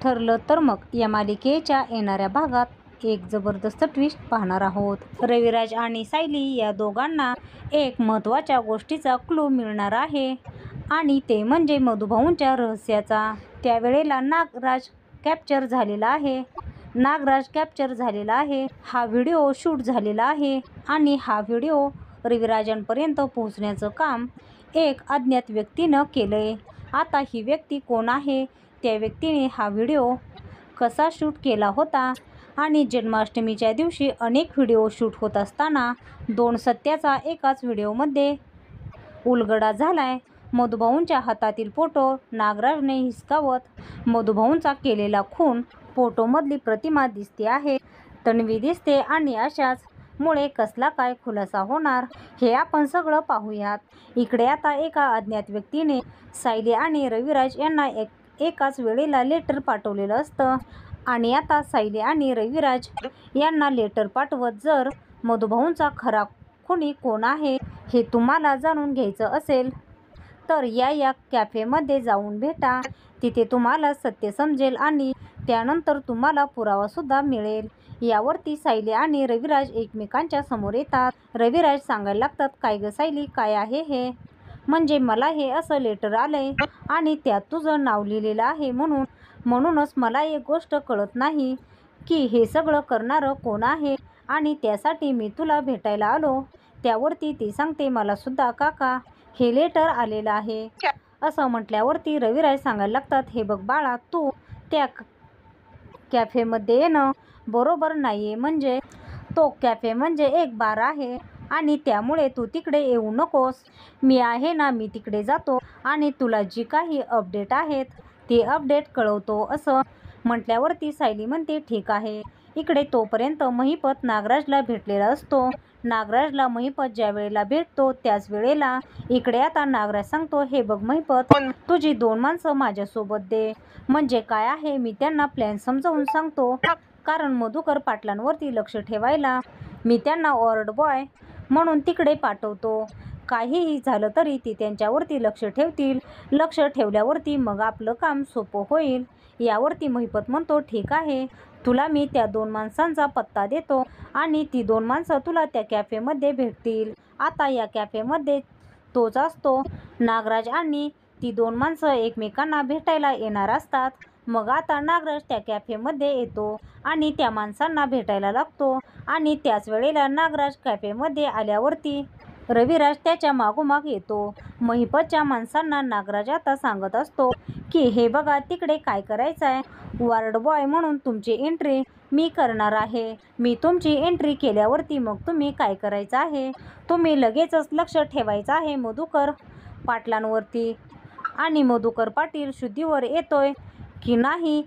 ठरलं तर मग या मालिकेच्या येणाऱ्या भागात एक जबरदस्त ट्विस्ट पाहणार आहोत। रविराज आणि सायली या दोघांना एक महत्त्वाच्या गोष्टीचा क्लू मिळणार आहे आणि ते म्हणजे मधुभाऊंच्या रहस्याचा। त्यावेळेला नागराज कॅप्चर झालेला आहे। हा व्हिडिओ शूट झालेला आहे आणि हा व्हिडिओ रविराजांपर्यंत पोहोचण्याचं काम एक अज्ञात व्यक्तीनं केलंय। आता ही व्यक्ती कोण आहे, त्या व्यक्तीने हा व्हिडिओ कसा शूट केला होता आणि जन्माष्टमीच्या दिवशी अनेक व्हिडिओ शूट होत असताना दोन सत्याचा एकाच व्हिडिओमध्ये उलगडा झालाय। मधुभाऊंच्या हातातील फोटो नागराजने हिसकावत मधुभाऊंचा केलेला खून फोटोमधली प्रतिमा दिसते आहे, तन्वी दिसते आणि अशाच मुळे कसला काय खुलासा होणार हे आपण सगळं पाहूयात। इकडे आता एका अज्ञात व्यक्तीने सायली आणि रविराज यांना एकाच वेळेला लेटर पाठवलेलं असतं आणि आता सायली आणि रविराज यांना लेटर पाठवत जर मधुभाऊंचा खरा खुनी कोण आहे हे तुम्हाला जाणून घ्यायचं असेल तर या कॅफेमध्ये जाऊन भेटा। तिथे तुम्हाला सत्य समजेल आणि त्यानंतर तुम्हाला पुरावासुद्धा मिळेल। यावरती सायली आणि रविराज एकमेकांच्या समोर येतात। रविराज सांगायला लागतात, काय ग सायली, काय आहे हे? म्हणजे मला हे असं लेटर आलंय आणि त्यात तुझं नाव लिहिलेलं आहे, म्हणूनच मला एक गोष्ट कळत नाही की हे सगळं करणारं कोण आहे आणि त्यासाठी मी तुला भेटायला आलो। त्यावरती ती सांगते, मला सुद्धा काका हे लेटर आलेलं आहे। असं म्हटल्यावरती रविराज सांगायला लागतात, हे बघ बाळा, तू त्या कॅफेमध्ये येणं बरोबर नाहीये। म्हणजे तो कॅफे म्हणजे एक बार आहे आणि त्यामुळे तू तिकडे येऊ नकोस। मी आहे ना, मी तिकडे जातो आणि तुला जी काही अपडेट आहेत ते अपडेट कळवतो। असं म्हटल्यावरती सायली म्हणते, ठीक आहे। इकडे तोपर्यंत महिपत नागराजला भेटलेला असतो। नागराजला महिपत ज्या वेळेला भेटतो त्याच वेळेला इकडे आता नागराज सांगतो, हे बघ महिपत, तुझी 2 माणसं माझ्यासोबत दे। म्हणजे काय आहे मी त्यांना प्लॅन समजावून सांगतो, कारण मधुकर पाटलांवरती लक्ष ठेवायला मी त्यांना वॉर्ड बॉय म्हणून तिकडे पाठवतो। काहीही झालं तरी ती त्यांच्यावरती लक्ष ठेवतील। लक्ष ठेवल्यावरती मग आपलं काम सोपं होईल। यावरती महिपत म्हणतो, ठीक आहे, तुला मी त्या 2 माणसांचा पत्ता देतो आणि ती 2 माणसं तुला त्या कॅफेमध्ये भेटतील। आता या कॅफेमध्ये तोच असतो। नागराज आणि ती 2 माणसं एकमेकांना भेटायला येणार असतात। मग आता नागराज त्या कॅफेमध्ये येतो आणि त्या माणसांना भेटायला लागतो आणि त्याच वेळेला नागराज कॅफेमध्ये आल्यावरती रविराज त्याच्या मागोमाग येतो। महिपतच्या माणसांना नागराज आता सांगत असतो की हे बघा, तिकडे काय करायचं आहे, वॉर्ड बॉय म्हणून तुमची एंट्री मी करणार आहे। मी तुमची एंट्री केल्यावरती मग तुम्ही काय करायचं आहे, तुम्ही लगेचच लक्ष ठेवायचं आहे मधुकर पाटलांवरती आणि मधुकर पाटील शुद्धीवर येतोय की नाही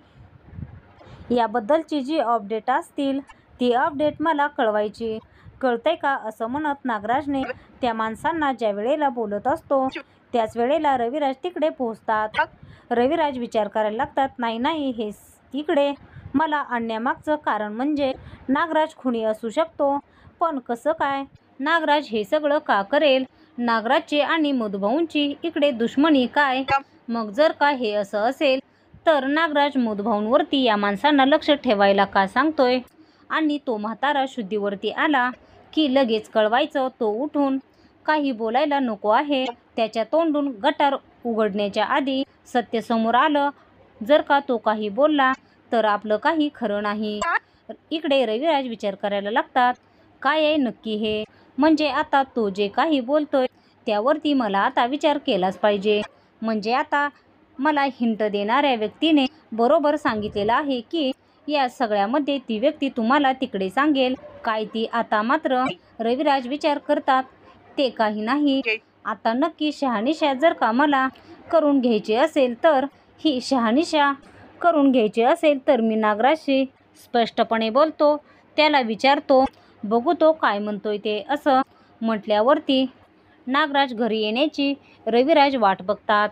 याबद्दलची जी अपडेट असतील ती अपडेट मला कळवायची, कळतंय का? असं म्हणत नागराजने त्या माणसांना ज्या वेळेला बोलत असतो त्याच वेळेला रविराज तिकडे पोहोचतात। रविराज विचार करायला लागतात, नाही, हे इकडे मला आणण्यामागचं कारण म्हणजे नागराज खुनी असू शकतो, पण कसं काय? नागराज हे सगळं का करेल? नागराजची आणि मधुभाऊंची इकडे दुश्मनी काय? मग जर का हे असं असेल तर नागराज मधुभाऊंवरती या माणसांना लक्ष ठेवायला का सांगतोय आणि तो म्हातारा शुद्धीवरती आला की लगेच कळवायचं, तो उठून काही बोलायला नको आहे। त्याच्या तोंडून गटार उघडण्याच्या आधी सत्य समोर आलं, जर का तो काही बोलला तर आपलं काही खरं नाही। इकडे रविराज विचार करायला लागतात, काय आहे नक्की हे? म्हणजे आता तो जे काही बोलतोय त्यावरती मला आता विचार केलाच पाहिजे। म्हणजे आता मला हिंट देणाऱ्या व्यक्तीने बरोबर सांगितलेलं आहे की या सगळ्यामध्ये ती व्यक्ती तुम्हाला तिकडे सांगेल काय ती? आता मात्र रविराज विचार करतात, ते काही नाही, आता नक्की शहानिशा जर का मला करून घ्यायची असेल तर ही शहानिशा करून घ्यायची असेल तर मी नागराजशी स्पष्टपणे बोलतो, त्याला विचारतो, बघू तो काय म्हणतोय ते। असं म्हटल्यावरती नागराज घरी येण्याची रविराज वाट बघतात।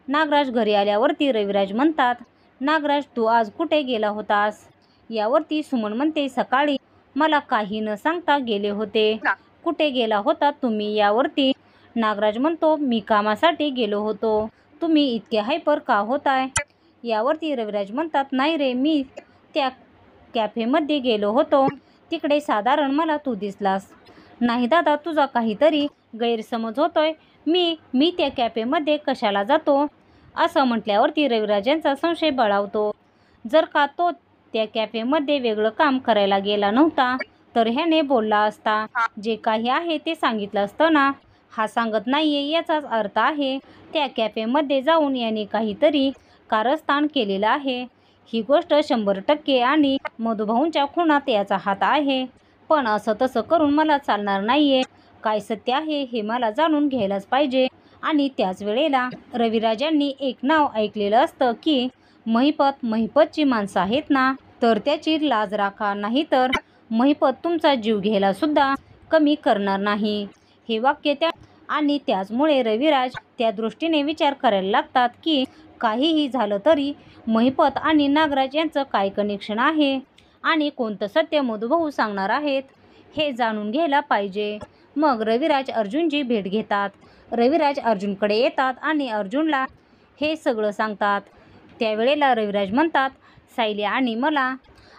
नागराज घरी आल्यावरती रविराज म्हणतात, नागराज तू आज कुठे गेला होतास? यावरती सुमन म्हणते, सकाळी मला काही न सांगता गेले होते। कुठे गेला होता तुम्ही? यावरती नागराज म्हणतो, मी कामासाठी गेलो होतो। तुम्ही इतके हायपर का होताय? यावरती रविराज म्हणतात, नाही रे, मी त्या कॅफेमध्ये गेलो होतो, तिकडे साधारण मला तू दिसलास. नाही दादा, तुझा काहीतरी गैरसमज होतोय. मी त्या कॅफेमध्ये कशाला जातो असं म्हटल्यावरती रविराजांचा संशय बळावतो. जर का तो त्या कॅफेमध्ये वेगळं काम करायला गेला नव्हता तर ह्याने बोलला असता. जे काही आहे ते सांगितलं असतं ना. हा सांगत नाहीये याचाच अर्थ आहे त्या कॅफेमध्ये जाऊन याने काहीतरी कारस्थान केलेलं आहे. ही गोष्ट 100% आणि मधुभाऊंच्या खुनात याचा हात आहे. पण असं तसं करून मला चालणार नाहीये. काय सत्य आहे हे मला जाणून घ्यायलाच पाहिजे. आणि त्याच वेळेला रविराजांनी एक नाव ऐकलेलं असतं की महिपतची माणसं आहेत ना, तर त्याची लाज राखा, नाहीतर महिपत तुमचा जीव घ्यायला सुद्धा कमी करणार नाही. हे वाक्य आणि त्याचमुळे रविराज त्या दृष्टीने विचार करायला लागतात की काहीही झालं तरी महिपत आणि नागराज यांचं काय कनेक्शन आहे आणि कोणतं सत्य मधुभाऊ सांगणार आहेत हे जाणून घ्यायला पाहिजे. मग रविराज अर्जुनची भेट घेतात. रविराज अर्जुनकडे येतात आणि अर्जुनला हे सगळं सांगतात. त्यावेळेला रविराज म्हणतात, सायली आणि मला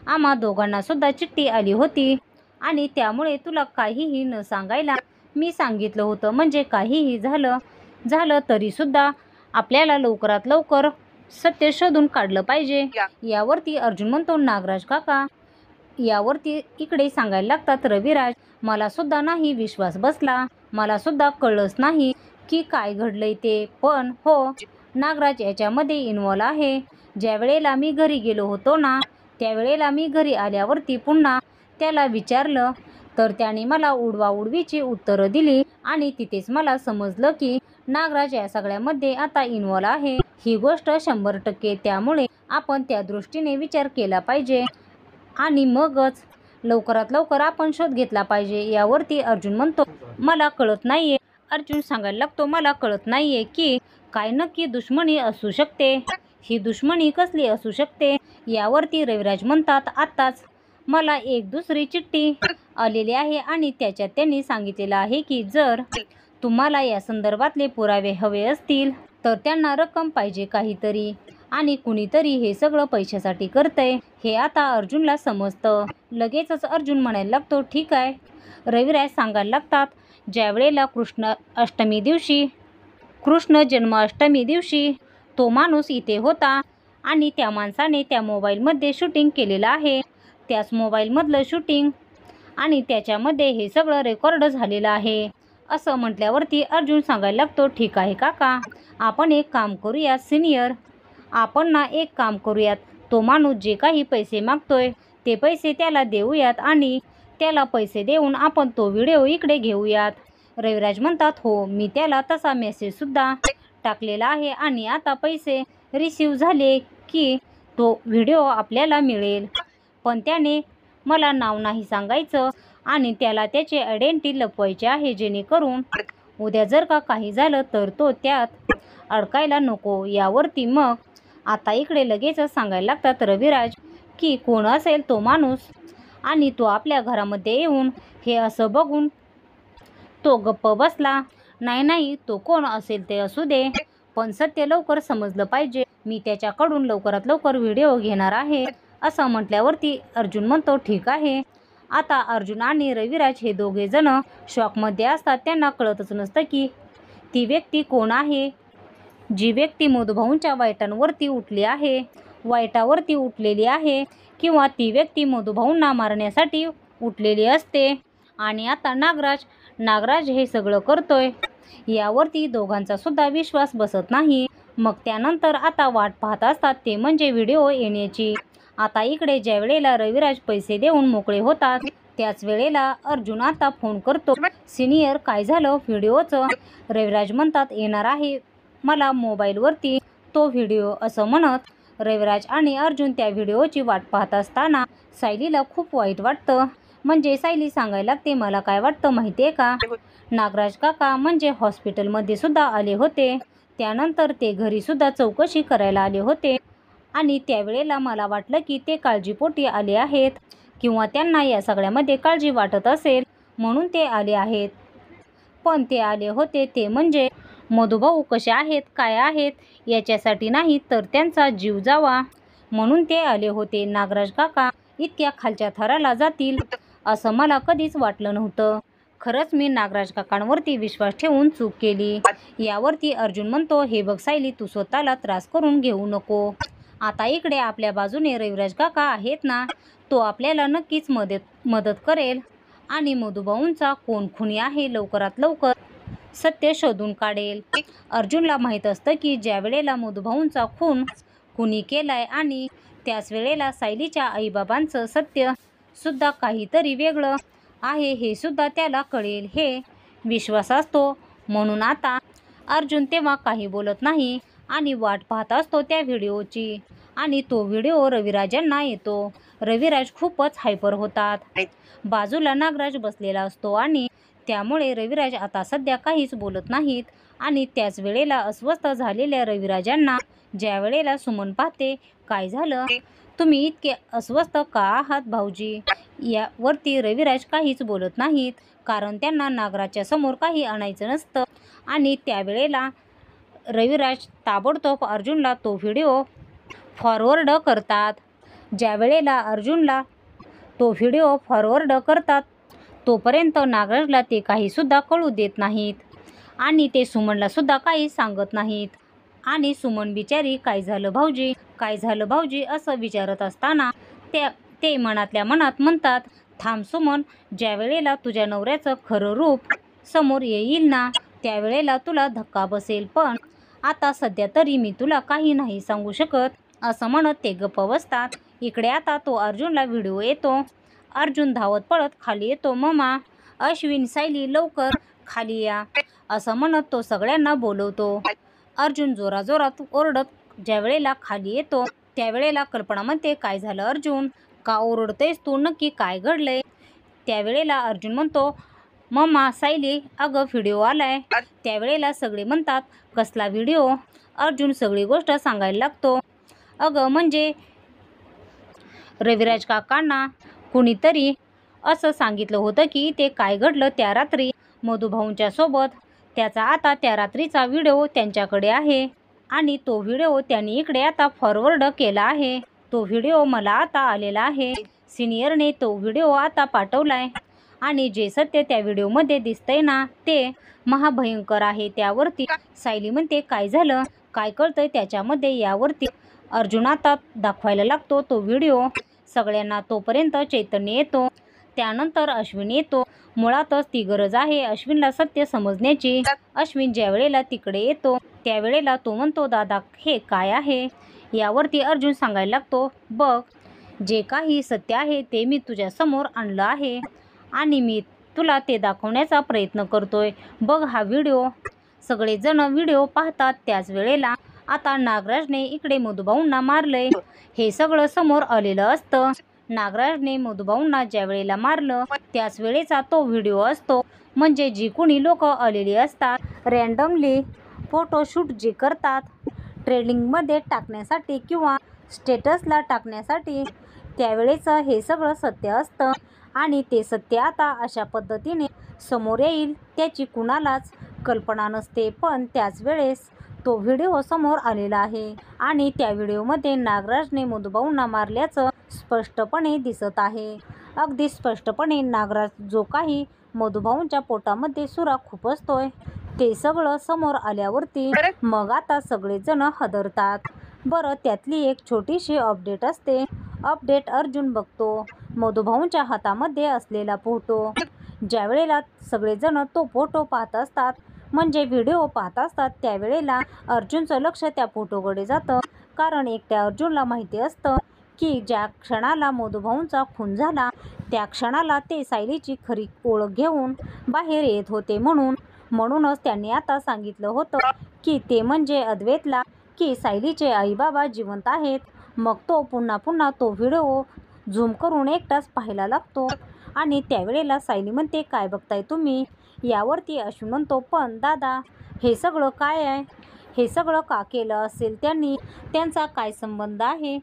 आम्हा दोघांना सुद्धा चिठ्ठी आली होती आणि त्यामुळे तुला काहीही न सांगायला मी सांगितलं होतं. म्हणजे काहीही झालं तरी सुद्धा आपल्याला लवकरात लवकर सत्य शोधून काढलं पाहिजे. यावरती अर्जुन म्हणतो, नागराज काका. यावरती इकडे सांगायला लागतात रविराज, मला सुद्धा नाही विश्वास बसला. मला सुद्धा कळलंच नाही की काय घडलंय ते. पण हो, नागराज याच्यामध्ये इन्व्हॉल्व आहे. ज्या वेळेला मी घरी गेलो होतो ना, त्यावेळेला मी घरी आल्यावरती पुन्हा त्याला विचारलं तर त्याने मला उडवाउडवीची उत्तरं दिली आणि तिथेच मला समजलं की नागराज या सगळ्यामध्ये आता इन्व्हॉल्व आहे. ही गोष्ट 100%. त्यामुळे आपण त्या दृष्टीने विचार केला पाहिजे आणि मगच लवकरात लवकर आपण शोध घेतला पाहिजे. यावरती अर्जुन म्हणतो, मला कळत नाहीये. अर्जुन सांगायला लागतो, मला कळत नाहीये की काय नक्की दुश्मनी असू शकते. ही दुश्मनी कसली असू शकते. यावरती रविराज म्हणतात, आत्ताच मला एक दुसरी चिठ्ठी आलेली आहे आणि त्याच्यात त्यांनी सांगितलेलं आहे की जर तुम्हाला या संदर्भातले पुरावे हवे असतील तर त्यांना रक्कम पाहिजे काहीतरी आणि कुणीतरी हे सगळं पैशासाठी करतंय. हे आता अर्जुनला समजतं. लगेचच अर्जुन म्हणायला लागतो, ठीक आहे. रविराज सांगायला लागतात, ज्या वेळेला कृष्ण जन्माष्टमी दिवशी तो माणूस इथे होता आणि त्या माणसाने त्या मोबाईलमध्ये शूटिंग केलेलं आहे. त्याच मोबाईलमधलं शूटिंग आणि त्याच्यामध्ये हे सगळं रेकॉर्ड झालेलं आहे असं म्हटल्यावरती अर्जुन सांगायला लागतो, ठीक आहे काका, आपण एक काम करूयात सिनियर. आपण ना एक काम करूयात, तो माणूस जे काही पैसे मागतोय ते पैसे त्याला देऊयात आणि त्याला पैसे देऊन आपण तो व्हिडिओ इकडे घेऊयात. रविराज म्हणतात, हो, मी त्याला तसा मेसेजसुद्धा टाकलेला आहे आणि आता पैसे रिसीव झाले की तो व्हिडिओ आपल्याला मिळेल. पण त्याने मला नाव नाही सांगायचं आणि त्याला त्याचे आयडेंटिटी लपवायचे आहे, जेणेकरून उद्या जर का काही झालं तर तो त्यात अडकायला नको. यावरती मग आता इकडे लगेचच सांगायला लागतात रविराज की कोण असेल तो माणूस आणि तो आपल्या घरामध्ये येऊन हे असं बघून तो गप्प बसला. नाही, तो कोण असेल ते असू दे, पण सत्य लवकर समजलं पाहिजे. मी त्याच्याकडून लवकरात लवकर व्हिडिओ घेणार आहे असं म्हटल्यावरती अर्जुन म्हणतो, ठीक आहे. आता अर्जुन आणि रविराज हे दोघे जण शॉकमध्ये असतात. त्यांना कळतच नसतं की ती व्यक्ती कोण आहे. जी व्यक्ती मधुभाऊंच्या वाईटावरती उठलेली आहे किंवा ती व्यक्ती मधुभाऊंना मारण्यासाठी उठलेली असते आणि आता नागराज हे सगळं करतोय. यावरती दोघांचा सुद्धा विश्वास बसत नाही. मग त्यानंतर आता वाट पाहत असतात ते म्हणजे व्हिडिओ येण्याची. आता इकडे ज्या वेळेला रविराज पैसे देऊन मोकळे होतात त्याच वेळेला अर्जुन आता फोन करतो, सिनियर काय झालं व्हिडिओचं. रविराज म्हणतात, येणार आहे मला मोबाईलवरती तो व्हिडिओ असं म्हणत रविराज आणि अर्जुन त्या व्हिडिओची वाट पाहत असताना सायलीला खूप वाईट वाटतं. म्हणजे सायली सांगायला लागते, मला काय वाटतं माहिती आहे का, नागराज काका म्हणजे हॉस्पिटलमध्ये सुद्धा आले होते. त्यानंतर ते घरी सुद्धा चौकशी करायला आले होते आणि त्यावेळेला मला वाटलं की ते काळजीपोटी आले आहेत किंवा त्यांना या सगळ्यामध्ये काळजी वाटत असेल म्हणून ते आले आहेत. पण ते आले होते ते म्हणजे मधुभाऊ कसे आहेत काय आहेत याच्यासाठी नाही तर त्यांचा जीव जावा म्हणून ते आले होते. नागराज काका इतक्या खालच्या थराला जातील असं मला कधीच वाटलं नव्हतं. खरंच मी नागराज काकांवरती विश्वास ठेवून चूक केली. यावरती अर्जुन म्हणतो, हे बघ सायली, तू स्वतःला त्रास करून घेऊ नको. आता इकडे आपल्या बाजूने रविराज काका आहेत ना, तो आपल्याला नक्कीच मदत करेल आणि मधुभाऊंचा कोण खुनी आहे लवकरात लवकर सत्य शोधून काढेल. अर्जुनला माहीत असतं की ज्या वेळेला मधुभाऊंचा खून कुणी केलाय आणि त्याच वेळेला सायलीच्या आईबाबांचं सत्य सुद्धा काहीतरी वेगळं आहे हे सुद्धा त्याला कळेल हे विश्वास असतो. म्हणून आता अर्जुन तेव्हा काही बोलत नाही आणि वाट पाहत असतो त्या व्हिडिओची. आणि तो व्हिडिओ रविराजांना येतो. रविराज खूपच हायपर होतात. बाजूला नागराज बसलेला असतो आणि त्यामुळे रविराज आता सध्या काहीच बोलत नाहीत. आणि त्याच वेळेला अस्वस्थ झालेल्या रविराजांना ज्या वेळेला सुमन पाहते, काय झालं, तुम्ही इतके अस्वस्थ का आहात भाऊजी? यावरती रविराज काहीच बोलत नाहीत कारण त्यांना नागराजच्या समोर काही आणायचं नसतं. आणि त्यावेळेला रविराज ताबडतोब अर्जुनला तो व्हिडिओ फॉरवर्ड करतात. ज्या वेळेला अर्जुनला तो व्हिडिओ फॉरवर्ड करतात तोपर्यंत नागराजला ते काहीसुद्धा कळू देत नाहीत आणि ते सुमनला सुद्धा काही सांगत नाहीत. आणि सुमन बिचारी, काय झालं भाऊजी, काय झालं भाऊजी असं विचारत असताना ते मनातल्या मनात म्हणतात, थांब सुमन, ज्या वेळेला तुझ्या नवऱ्याचं खरं रूप समोर येईल ना त्यावेळेला तुला धक्का बसेल, पण आता सध्या तरी मी तुला काही नाही सांगू शकत असं म्हणत ते गप्प बसतात. इकडे आता तो अर्जुनला व्हिडिओ येतो. अर्जुन धावत पळत खाली येतो. ममा, अश्विन, सायली, लवकर खाली या असं म्हणत तो सगळ्यांना बोलवतो. अर्जुन जोराजोरात ओरडत ज्या वेळेला खाली येतो त्यावेळेला कल्पना म्हणते, काय झालं अर्जुन, का ओरडतेस तू, नक्की काय घडलंय? त्यावेळेला अर्जुन म्हणतो, मम्मा, सायली, अगं व्हिडिओ आलाय. त्यावेळेला सगळे म्हणतात, कसला व्हिडिओ? अर्जुन सगळी गोष्ट सांगायला लागतो. अगं म्हणजे रविराज काकांना कुणीतरी असं सांगितलं होतं की ते काय घडलं त्या रात्री मधुभाऊंच्या सोबत. त्याचा आता त्या रात्रीचा व्हिडिओ त्यांच्याकडे आहे आणि तो व्हिडिओ त्यांनी इकडे आता फॉरवर्ड केला आहे. तो व्हिडिओ मला आता आलेला आहे. सिनियरने तो व्हिडिओ आता पाठवलाय आणि जे सत्य त्या व्हिडिओमध्ये दिसतंय ना ते महाभयंकर आहे. त्यावरती सायली म्हणते, काय झालं, काय कळतंय त्याच्यामध्ये? यावरती अर्जुन आता दाखवायला लागतो तो व्हिडिओ सगळ्यांना. तोपर्यंत चैतन्य येतो, त्यानंतर अश्विन येतो. मुळातच ती गरज आहे अश्विनला सत्य समजण्याची. अश्विन ज्या वेळेला तिकडे येतो त्यावेळेला तो म्हणतो, दादा हे काय आहे? यावरती अर्जुन सांगायला लागतो, बघ, जे काही सत्य आहे ते मी तुझ्या समोर आणलं आहे आणि मी तुला ते दाखवण्याचा प्रयत्न करतोय. बघ हा व्हिडिओ. सगळेजण व्हिडिओ पाहतात. त्याच वेळेला आता नागराजने इकडे मधुभाऊंना मारलंय हे सगळं समोर आलेलं असतं. नागराजने मधुभाऊंना ज्या वेळेला मारलं त्याच वेळेचा तो व्हिडिओ असतो. म्हणजे जी कुणी लोक आलेली असतात रँडमली फोटोशूट जे करतात ट्रेंडिंगमध्ये टाकण्यासाठी किंवा स्टेटसला टाकण्यासाठी, त्यावेळेचं हे सगळं सत्य असतं. आणि ते सत्य आता अशा पद्धतीने समोर येईल त्याची कुणालाच कल्पना नसते. पण त्याच वेळेस तो व्हिडिओ समोर आलेला आहे आणि त्या व्हिडिओमध्ये नागराजने मधुभाऊंना मारल्याचं स्पष्टपणे दिसत आहे. अगदी स्पष्टपणे नागराज जो काही मधुभाऊंच्या पोटामध्ये सुरा खुपसतोय ते सगळं समोर आल्यावरती मग आता सगळेजण हादरतात. बरं, त्यातली एक छोटीशी अपडेट असते. अपडेट अर्जुन बघतो मधुभाऊंच्या हातामध्ये असलेला फोटो. ज्या वेळेला सगळेजण तो फोटो पाहत असतात म्हणजे व्हिडिओ पाहत असतात त्यावेळेला अर्जुनचं लक्ष त्या फोटोकडे जातं. कारण एकट्या अर्जुनला माहिती असतं की ज्या क्षणाला मधुभाऊंचा खून झाला त्या क्षणाला ते सायलीची खरी ओळख घेऊन बाहेर येत होते. म्हणूनच त्यांनी आता सांगितलं होतं की ते म्हणजे अद्वैतला की सायलीचे आईबाबा जिवंत आहेत. मग तो पुन्हा तो व्हिडिओ झूम करून एकटाच पाहायला लागतो आणि त्यावेळेला सायली म्हणते, काय बघताय तुम्ही? यावरती अश्विन म्हणतो, पण दादा हे सगळं काय आहे? हे सगळं का केलं असेल त्यांनी? त्यांचा काय संबंध आहे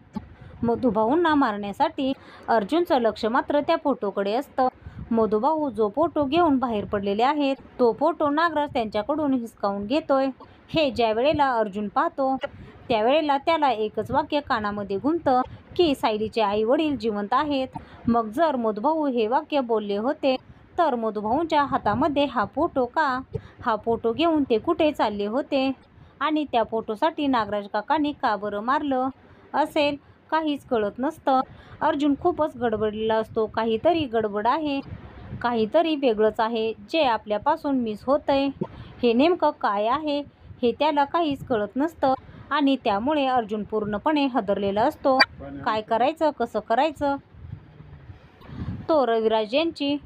मधुभाऊंना मारण्यासाठी? अर्जुनचं लक्ष मात्र त्या फोटोकडे असतं. मधुभाऊ जो फोटो घेऊन बाहेर पडलेले आहेत तो फोटो नागराज त्यांच्याकडून हिसकावून घेतोय. हे ज्या वेळेला अर्जुन पाहतो त्यावेळेला त्याला एकच वाक्य कानामध्ये घुमतं की सायलीचे आई वडील जिवंत आहेत. मग जर मधुभाऊ हे वाक्य बोलले होते तर मधुभाऊंच्या हातामध्ये हा फोटो का? हा फोटो घेऊन ते कुठे चालले होते? आणि त्या फोटोसाठी नागराज काकांनी का बरं मारलं असेल? काहीच कळत नसतं. अर्जुन खूपच गडबडलेला असतो. काहीतरी गडबड आहे, काहीतरी वेगळंच आहे जे आपल्यापासून मिस होतंय. हे नेमकं काय आहे हे त्याला काहीच कळत नसतं आणि त्यामुळे अर्जुन पूर्णपणे हादरलेला असतो. काय करायचं, कसं करायचं? तो रविराज यांची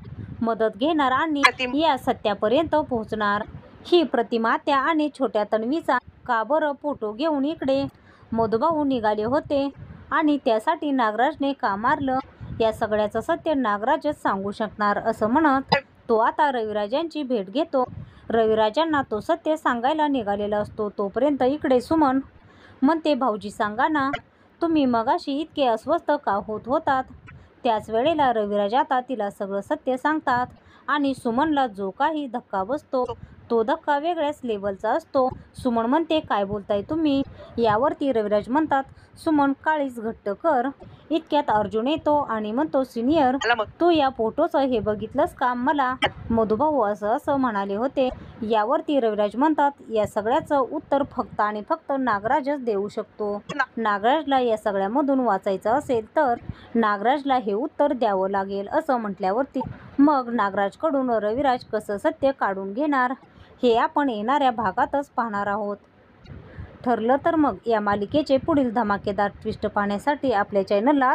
मदत घेणार आणि या सत्यापर्यंत पोहोचणार. ही प्रतिमा त्या आणि छोट्या तन्वीचा का बरं फोटो घेऊन इकडे मधुभाऊ निघाले होते आणि त्यासाठी नागराजने का मारलं? या सगळ्याचं सत्य नागराजच सांगू शकणार असं म्हणत तो आता रविराजांची भेट घेतो. रविराजांना तो सत्य सांगायला निघालेला असतो. तोपर्यंत इकडे सुमन म्हणते, भाऊजी सांगा ना, तुम्ही मगाशी इतके अस्वस्थ का होत होतात? त्याच वेळेला रविराज आता तिला सगळं सत्य सांगतात आणि सुमनला जो काही धक्का बसतो तो धक्का वेगळ्याच लेवलचा असतो. सुमन म्हणते, काय बोलताय तुम्ही? यावरती रविराज म्हणतात, सुमन काळीच घट्ट कर. इतक्यात अर्जुन येतो आणि म्हणतो, सिनियर तू या फोटोचं हे बघितलंस का? मला मधुभाऊ असं म्हणाले होते. यावरती रविराज म्हणतात, या सगळ्याचं उत्तर फक्त आणि फक्त नागराजच देऊ शकतो. नागराजला या सगळ्यामधून वाचायचं असेल तर नागराजला हे उत्तर द्यावं लागेल असं म्हटल्यावरती मग नागराजकडून रविराज कसं सत्य काढून घेणार हे आपण येणाऱ्या भागातच पाहणार आहोत. ठरलं तर मग या मालिकेचे पुढील धमाकेदार ट्विस्ट पाहण्यासाठी आपल्या चॅनलला